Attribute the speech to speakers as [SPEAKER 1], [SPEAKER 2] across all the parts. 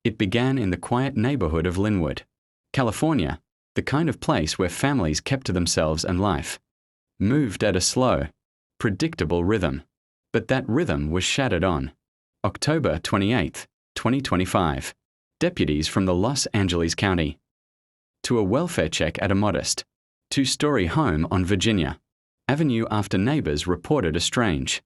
[SPEAKER 1] It began in the quiet neighborhood of Linwood, California, the kind of place where families kept to themselves and life moved at a slow, predictable rhythm. But that rhythm was shattered on October 28, 2025. Deputies from the Los Angeles County to a welfare check at a modest, two-story home on Virginia Avenue after neighbors reported a strange,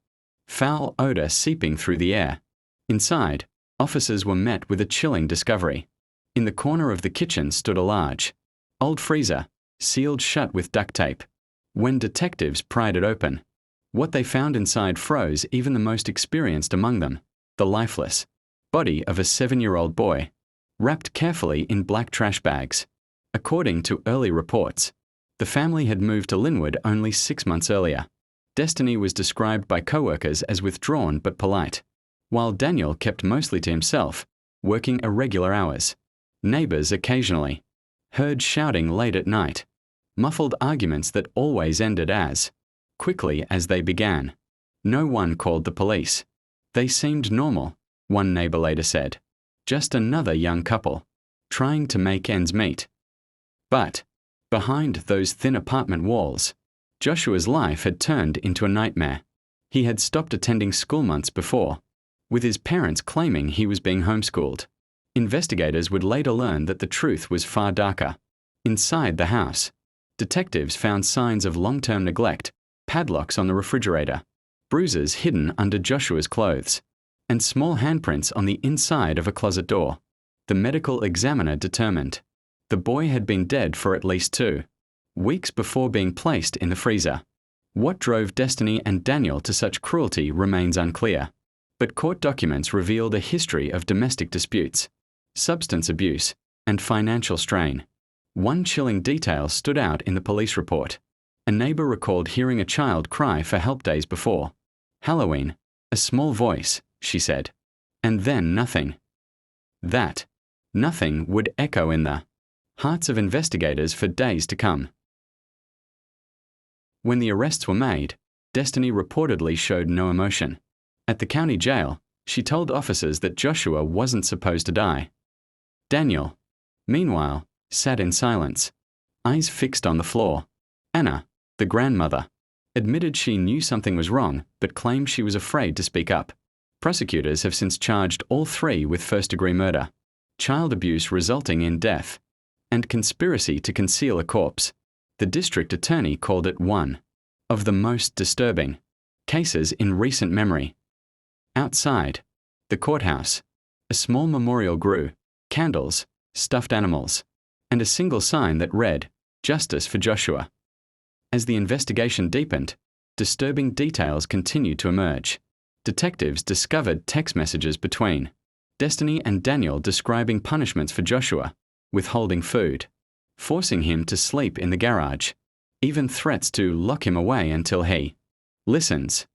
[SPEAKER 1] foul odor seeping through the air. Inside, officers were met with a chilling discovery. In the corner of the kitchen stood a large, old freezer, sealed shut with duct tape. When detectives pried it open, what they found inside froze even the most experienced among them: the lifeless body of a 7-year-old boy, wrapped carefully in black trash bags. According to early reports, the family had moved to Linwood only 6 months earlier. Destiny was described by coworkers as withdrawn but polite, while Daniel kept mostly to himself, working irregular hours. Neighbors occasionally heard shouting late at night, muffled arguments that always ended as quickly as they began. No one called the police. They seemed normal, one neighbor later said. Just another young couple, trying to make ends meet. But behind those thin apartment walls, Joshua's life had turned into a nightmare. He had stopped attending school months before, with his parents claiming he was being homeschooled. Investigators would later learn that the truth was far darker. Inside the house, detectives found signs of long-term neglect, padlocks on the refrigerator, bruises hidden under Joshua's clothes, and small handprints on the inside of a closet door. The medical examiner determined the boy had been dead for at least 2 weeks before being placed in the freezer. What drove Destiny and Daniel to such cruelty remains unclear, but court documents revealed a history of domestic disputes, substance abuse, and financial strain. One chilling detail stood out in the police report. A neighbor recalled hearing a child cry for help days before Halloween. A small voice, she said. And then nothing. That nothing would echo in the hearts of investigators for days to come. When the arrests were made, Destiny reportedly showed no emotion. At the county jail, she told officers that Joshua wasn't supposed to die. Daniel, meanwhile, sat in silence, eyes fixed on the floor. Anna, the grandmother, admitted she knew something was wrong but claimed she was afraid to speak up. Prosecutors have since charged all 3 with first-degree murder, child abuse resulting in death, and conspiracy to conceal a corpse. The district attorney called it one of the most disturbing cases in recent memory. Outside the courthouse, a small memorial grew, candles, stuffed animals, and a single sign that read, "Justice for Joshua." As the investigation deepened, disturbing details continued to emerge. Detectives discovered text messages between Destiny and Daniel describing punishments for Joshua: withholding food, forcing him to sleep in the garage, even threats to lock him away until he listens.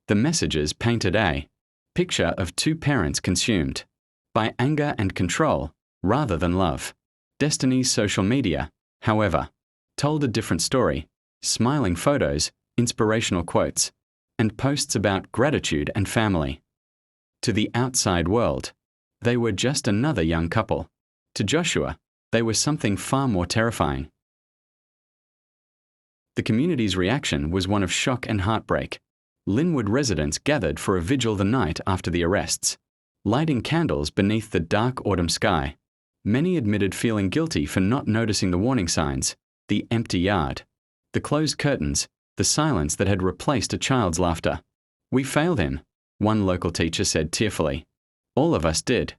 [SPEAKER 1] The messages painted a picture of 2 parents consumed by anger and control rather than love. Destiny's social media, however, told a different story: smiling photos, inspirational quotes, and posts about gratitude and family. To the outside world, they were just another young couple. To Joshua, they were something far more terrifying. The community's reaction was one of shock and heartbreak. Linwood residents gathered for a vigil the night after the arrests, lighting candles beneath the dark autumn sky. Many admitted feeling guilty for not noticing the warning signs: the empty yard, the closed curtains, the silence that had replaced a child's laughter. "We failed him," one local teacher said tearfully. "All of us did."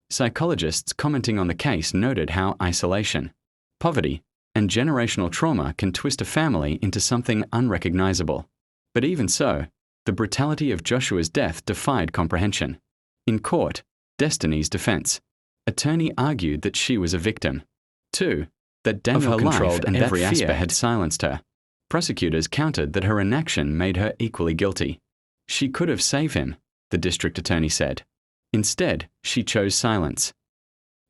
[SPEAKER 1] Psychologists commenting on the case noted how isolation, poverty, and generational trauma can twist a family into something unrecognizable. But even so, the brutality of Joshua's death defied comprehension. In court, Destiny's defense attorney argued that she was a victim, too, that Daniel controlled and every aspect had silenced her. Prosecutors countered that her inaction made her equally guilty. She could have saved him, the district attorney said. Instead, she chose silence.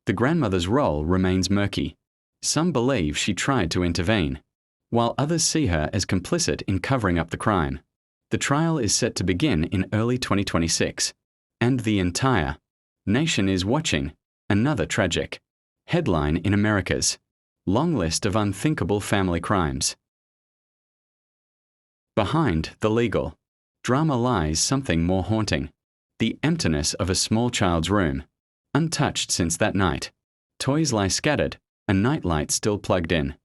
[SPEAKER 1] The grandmother's role remains murky. Some believe she tried to intervene, while others see her as complicit in covering up the crime. The trial is set to begin in early 2026, and the entire Nation is watching. Another tragic. Headline in Americas. Long list of unthinkable family crimes. Behind the legal drama lies something more haunting. The emptiness of a small child's room, untouched since that night. Toys lie scattered, a nightlight still plugged in.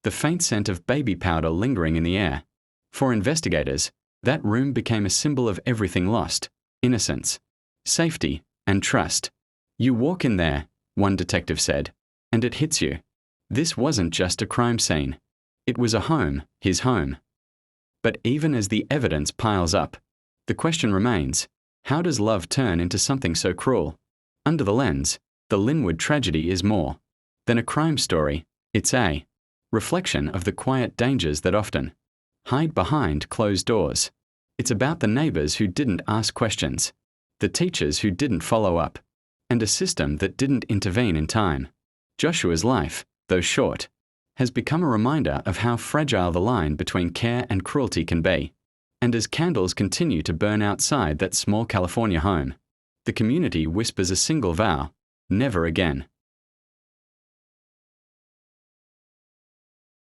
[SPEAKER 1] The faint scent of baby powder lingering in the air. For investigators, that room became a symbol of everything lost: innocence, safety, and trust. You walk in there, one detective said, and it hits you. This wasn't just a crime scene. It was a home, his home. But even as the evidence piles up, the question remains, how does love turn into something so cruel? Under the lens, the Linwood tragedy is more than a crime story. It's a reflection of the quiet dangers that often hide behind closed doors. It's about the neighbors who didn't ask questions, the teachers who didn't follow up, and a system that didn't intervene in time. Joshua's life, though short, has become a reminder of how fragile the line between care and cruelty can be. And as candles continue to burn outside that small California home, the community whispers a single vow: never again.